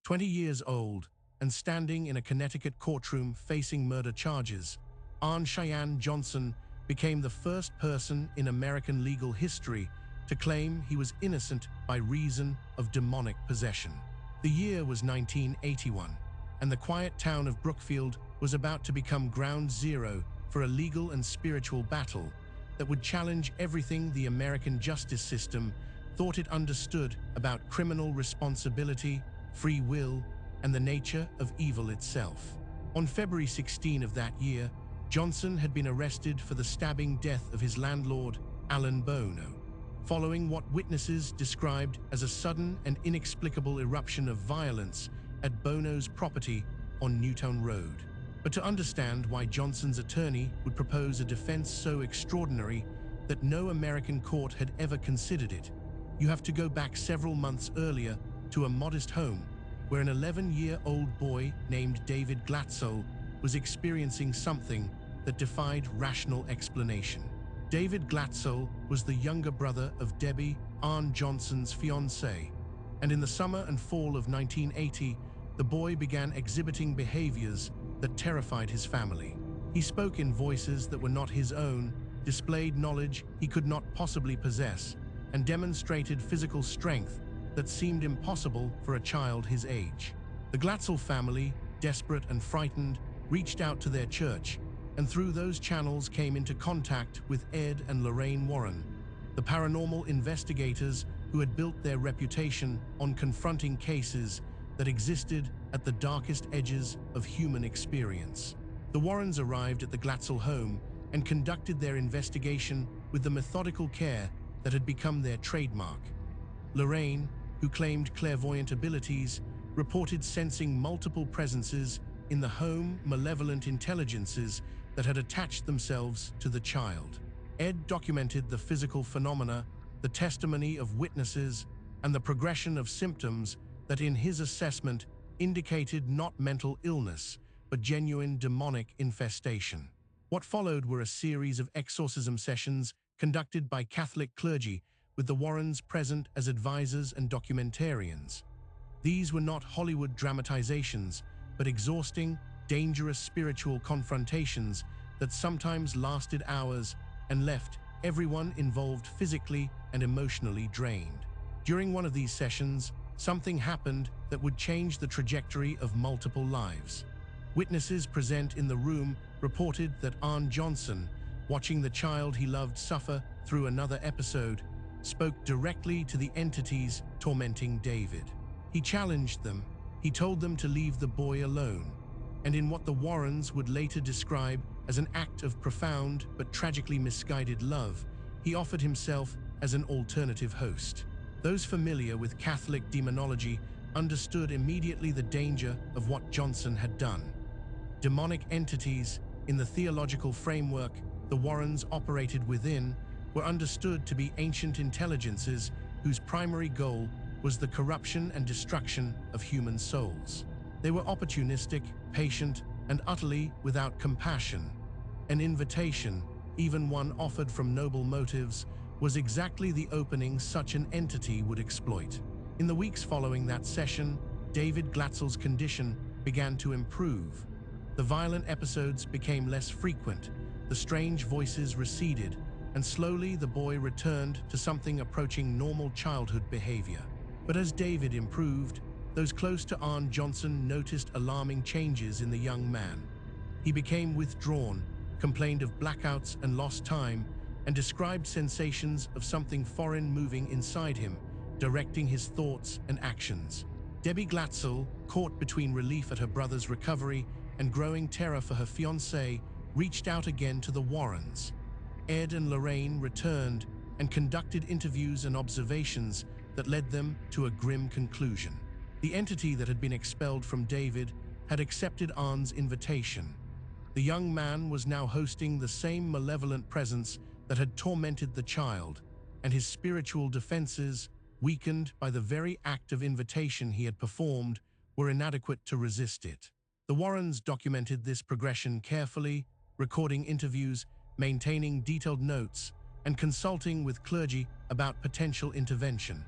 20 years old and standing in a Connecticut courtroom facing murder charges, Cheyenne Johnson became the first person in American legal history to claim he was innocent by reason of demonic possession. The year was 1981, and the quiet town of Brookfield was about to become ground zero for a legal and spiritual battle that would challenge everything the American justice system thought it understood about criminal responsibility, free will, and the nature of evil itself. On February 16 of that year, Johnson had been arrested for the stabbing death of his landlord, Alan Bono, following what witnesses described as a sudden and inexplicable eruption of violence at Bono's property on Newtown Road. But to understand why Johnson's attorney would propose a defense so extraordinary that no American court had ever considered it, you have to go back several months earlier to a modest home where an 11-year-old boy named David Glatzel was experiencing something that defied rational explanation. David Glatzel was the younger brother of Debbie, Ann Johnson's fiancée, and in the summer and fall of 1980, the boy began exhibiting behaviors that terrified his family. He spoke in voices that were not his own, displayed knowledge he could not possibly possess, and demonstrated physical strength that seemed impossible for a child his age. The Glatzel family, desperate and frightened, reached out to their church, and through those channels came into contact with Ed and Lorraine Warren, the paranormal investigators who had built their reputation on confronting cases that existed at the darkest edges of human experience. The Warrens arrived at the Glatzel home and conducted their investigation with the methodical care that had become their trademark. Lorraine, who claimed clairvoyant abilities, reported sensing multiple presences in the home, malevolent intelligences that had attached themselves to the child. Ed documented the physical phenomena, the testimony of witnesses, and the progression of symptoms that in his assessment indicated not mental illness, but genuine demonic infestation. What followed were a series of exorcism sessions conducted by Catholic clergy, with the Warrens present as advisors and documentarians. These were not Hollywood dramatizations, but exhausting, dangerous spiritual confrontations that sometimes lasted hours and left everyone involved physically and emotionally drained. During one of these sessions, something happened that would change the trajectory of multiple lives. Witnesses present in the room reported that Ann Johnson, watching the child he loved suffer through another episode, spoke directly to the entities tormenting David. He challenged them, he told them to leave the boy alone, and in what the Warrens would later describe as an act of profound but tragically misguided love, he offered himself as an alternative host. Those familiar with Catholic demonology understood immediately the danger of what Johnson had done. Demonic entities, in the theological framework the Warrens operated within, were understood to be ancient intelligences whose primary goal was the corruption and destruction of human souls. They were opportunistic, patient, and utterly without compassion. An invitation, even one offered from noble motives, was exactly the opening such an entity would exploit. In the weeks following that session, David Glatzel's condition began to improve. The violent episodes became less frequent, the strange voices receded, and slowly the boy returned to something approaching normal childhood behavior. But as David improved, those close to Ann Johnson noticed alarming changes in the young man. He became withdrawn, complained of blackouts and lost time, and described sensations of something foreign moving inside him, directing his thoughts and actions. Debbie Glatzel, caught between relief at her brother's recovery and growing terror for her fiancé, reached out again to the Warrens. Ed and Lorraine returned and conducted interviews and observations that led them to a grim conclusion. The entity that had been expelled from David had accepted Ann's invitation. The young man was now hosting the same malevolent presence that had tormented the child, and his spiritual defenses, weakened by the very act of invitation he had performed, were inadequate to resist it. The Warrens documented this progression carefully, recording interviews, maintaining detailed notes, and consulting with clergy about potential intervention.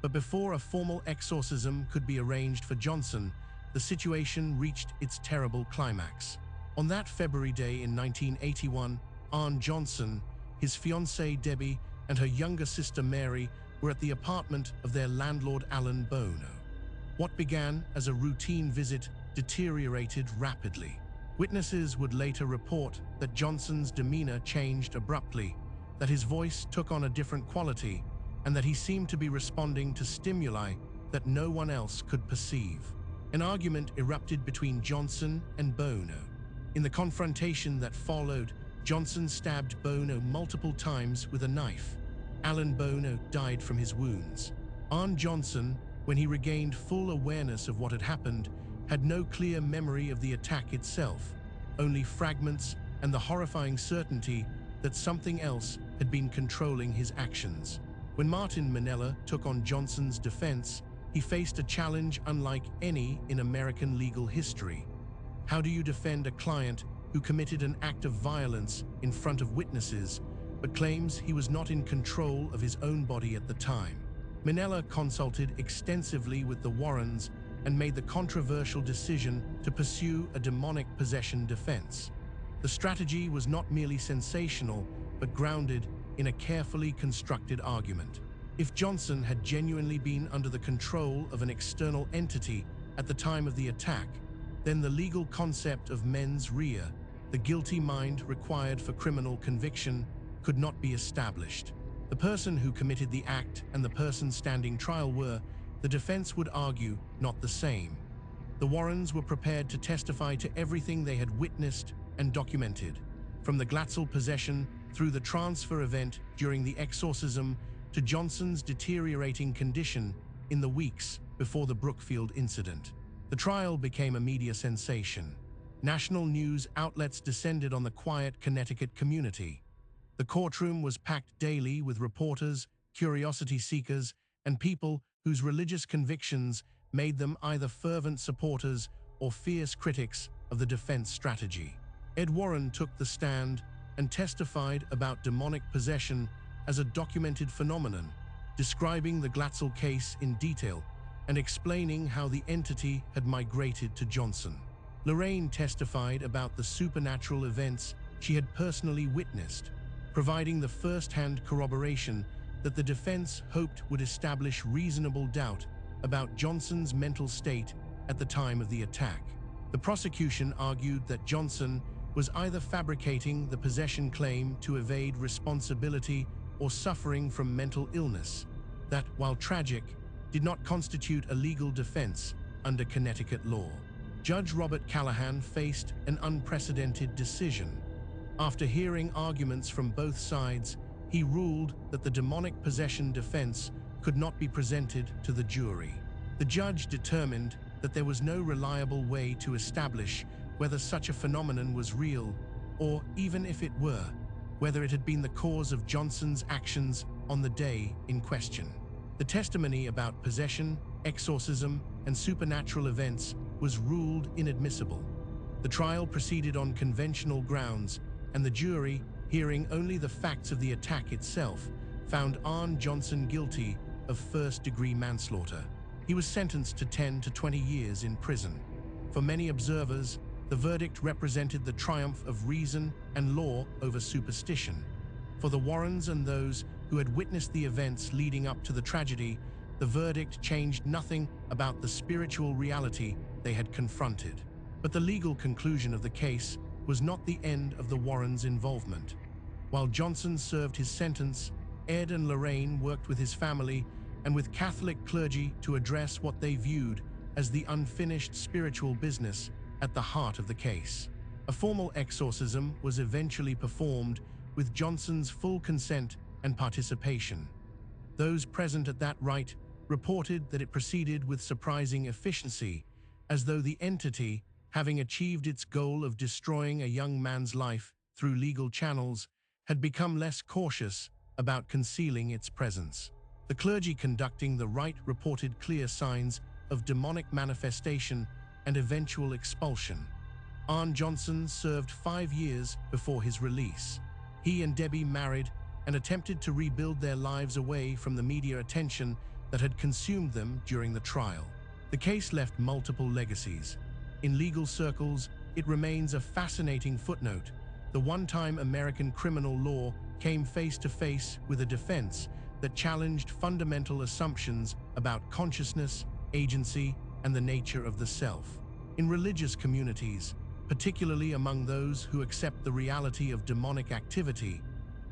But before a formal exorcism could be arranged for Johnson, the situation reached its terrible climax. On that February day in 1981, Arne Johnson, his fiancée Debbie, and her younger sister Mary were at the apartment of their landlord Alan Bono. What began as a routine visit deteriorated rapidly. Witnesses would later report that Johnson's demeanor changed abruptly, that his voice took on a different quality, and that he seemed to be responding to stimuli that no one else could perceive. An argument erupted between Johnson and Bono. In the confrontation that followed, Johnson stabbed Bono multiple times with a knife. Alan Bono died from his wounds. Arne Johnson, when he regained full awareness of what had happened, had no clear memory of the attack itself, only fragments and the horrifying certainty that something else had been controlling his actions. When Martin Minnella took on Johnson's defense, he faced a challenge unlike any in American legal history. How do you defend a client who committed an act of violence in front of witnesses, but claims he was not in control of his own body at the time? Minnella consulted extensively with the Warrens and made the controversial decision to pursue a demonic possession defense. The strategy was not merely sensational, but grounded in a carefully constructed argument. If Johnson had genuinely been under the control of an external entity at the time of the attack, then the legal concept of mens rea, the guilty mind required for criminal conviction, could not be established. The person who committed the act and the person standing trial were, the defense would argue, not the same. The Warrens were prepared to testify to everything they had witnessed and documented, from the Glatzel possession through the transfer event during the exorcism to Johnson's deteriorating condition in the weeks before the Brookfield incident. The trial became a media sensation. National news outlets descended on the quiet Connecticut community. The courtroom was packed daily with reporters, curiosity seekers, and people whose religious convictions made them either fervent supporters or fierce critics of the defense strategy. Ed Warren took the stand and testified about demonic possession as a documented phenomenon, describing the Glatzel case in detail and explaining how the entity had migrated to Johnson. Lorraine testified about the supernatural events she had personally witnessed, providing the first-hand corroboration that the defense hoped would establish reasonable doubt about Johnson's mental state at the time of the attack. The prosecution argued that Johnson was either fabricating the possession claim to evade responsibility or suffering from mental illness, that, while tragic, did not constitute a legal defense under Connecticut law. Judge Robert Callahan faced an unprecedented decision. After hearing arguments from both sides, he ruled that the demonic possession defense could not be presented to the jury. The judge determined that there was no reliable way to establish whether such a phenomenon was real, or, even if it were, whether it had been the cause of Johnson's actions on the day in question. The testimony about possession, exorcism, and supernatural events was ruled inadmissible. The trial proceeded on conventional grounds, and the jury, hearing only the facts of the attack itself, found Arne Johnson guilty of first-degree manslaughter. He was sentenced to 10 to 20 years in prison. For many observers, the verdict represented the triumph of reason and law over superstition. For the Warrens and those who had witnessed the events leading up to the tragedy, the verdict changed nothing about the spiritual reality they had confronted. But the legal conclusion of the case was not the end of the Warrens' involvement. While Johnson served his sentence, Ed and Lorraine worked with his family and with Catholic clergy to address what they viewed as the unfinished spiritual business at the heart of the case. A formal exorcism was eventually performed with Johnson's full consent and participation. Those present at that rite reported that it proceeded with surprising efficiency, as though the entity, having achieved its goal of destroying a young man's life through legal channels, had become less cautious about concealing its presence. The clergy conducting the rite reported clear signs of demonic manifestation and eventual expulsion. Arne Johnson served 5 years before his release. He and Debbie married and attempted to rebuild their lives away from the media attention that had consumed them during the trial. The case left multiple legacies. In legal circles, it remains a fascinating footnote. The one-time American criminal law came face to face with a defense that challenged fundamental assumptions about consciousness, agency, and the nature of the self. In religious communities, particularly among those who accept the reality of demonic activity,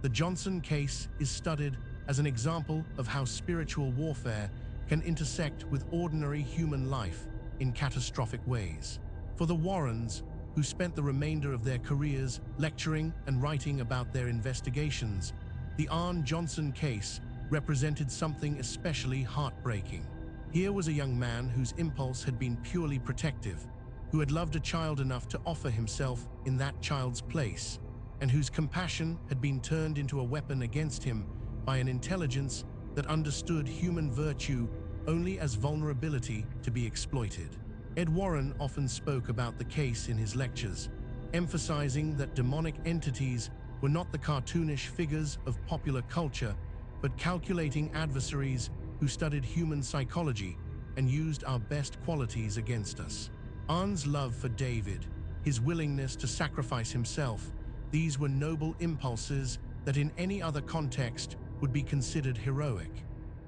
the Johnson case is studied as an example of how spiritual warfare can intersect with ordinary human life in catastrophic ways. For the Warrens, who spent the remainder of their careers lecturing and writing about their investigations, the Johnson case represented something especially heartbreaking. Here was a young man whose impulse had been purely protective, who had loved a child enough to offer himself in that child's place, and whose compassion had been turned into a weapon against him by an intelligence that understood human virtue only as vulnerability to be exploited. Ed Warren often spoke about the case in his lectures, emphasizing that demonic entities were not the cartoonish figures of popular culture, but calculating adversaries who studied human psychology and used our best qualities against us. Arne's love for David, his willingness to sacrifice himself, these were noble impulses that in any other context would be considered heroic.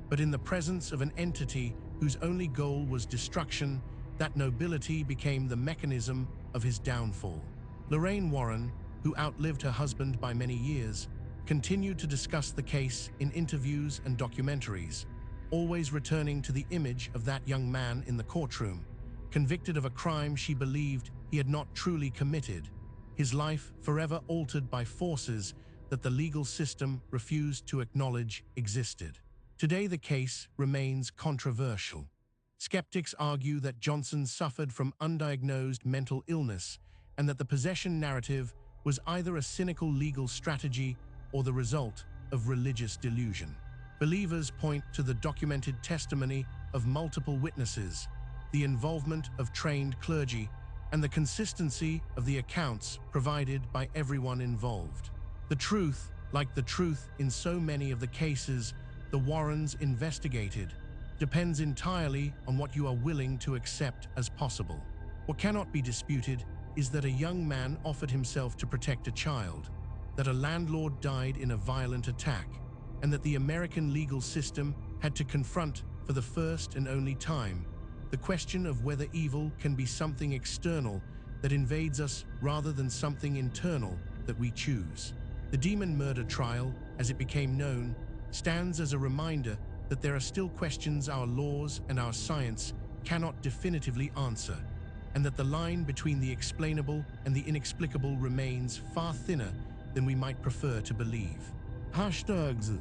But in the presence of an entity whose only goal was destruction, that nobility became the mechanism of his downfall. Lorraine Warren, who outlived her husband by many years, continued to discuss the case in interviews and documentaries, always returning to the image of that young man in the courtroom, convicted of a crime she believed he had not truly committed, his life forever altered by forces that the legal system refused to acknowledge existed. Today, the case remains controversial. Skeptics argue that Johnson suffered from undiagnosed mental illness and that the possession narrative was either a cynical legal strategy or the result of religious delusion. Believers point to the documented testimony of multiple witnesses, the involvement of trained clergy, and the consistency of the accounts provided by everyone involved. The truth, like the truth in so many of the cases the Warrens investigated, depends entirely on what you are willing to accept as possible. What cannot be disputed is that a young man offered himself to protect a child, that a landlord died in a violent attack, and that the American legal system had to confront, for the first and only time, the question of whether evil can be something external that invades us rather than something internal that we choose. The Demon Murder Trial, as it became known, stands as a reminder that there are still questions our laws and our science cannot definitively answer, and that the line between the explainable and the inexplicable remains far thinner than we might prefer to believe. Hashtags.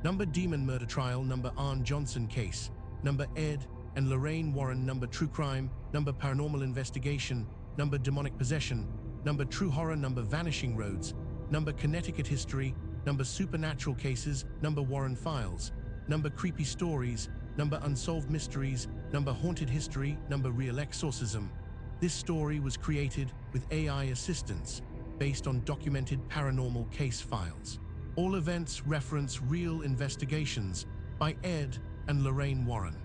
Number Demon Murder Trial, number Johnson case, number Ed and Lorraine Warren, number True Crime, number Paranormal Investigation, number Demonic Possession, number True Horror, number Vanishing Roads, number Connecticut History, number Supernatural Cases, number Warren Files, number Creepy Stories, number Unsolved Mysteries, number Haunted History, number Real Exorcism. This story was created with AI assistance based on documented paranormal case files. All events reference real investigations by Ed and Lorraine Warren.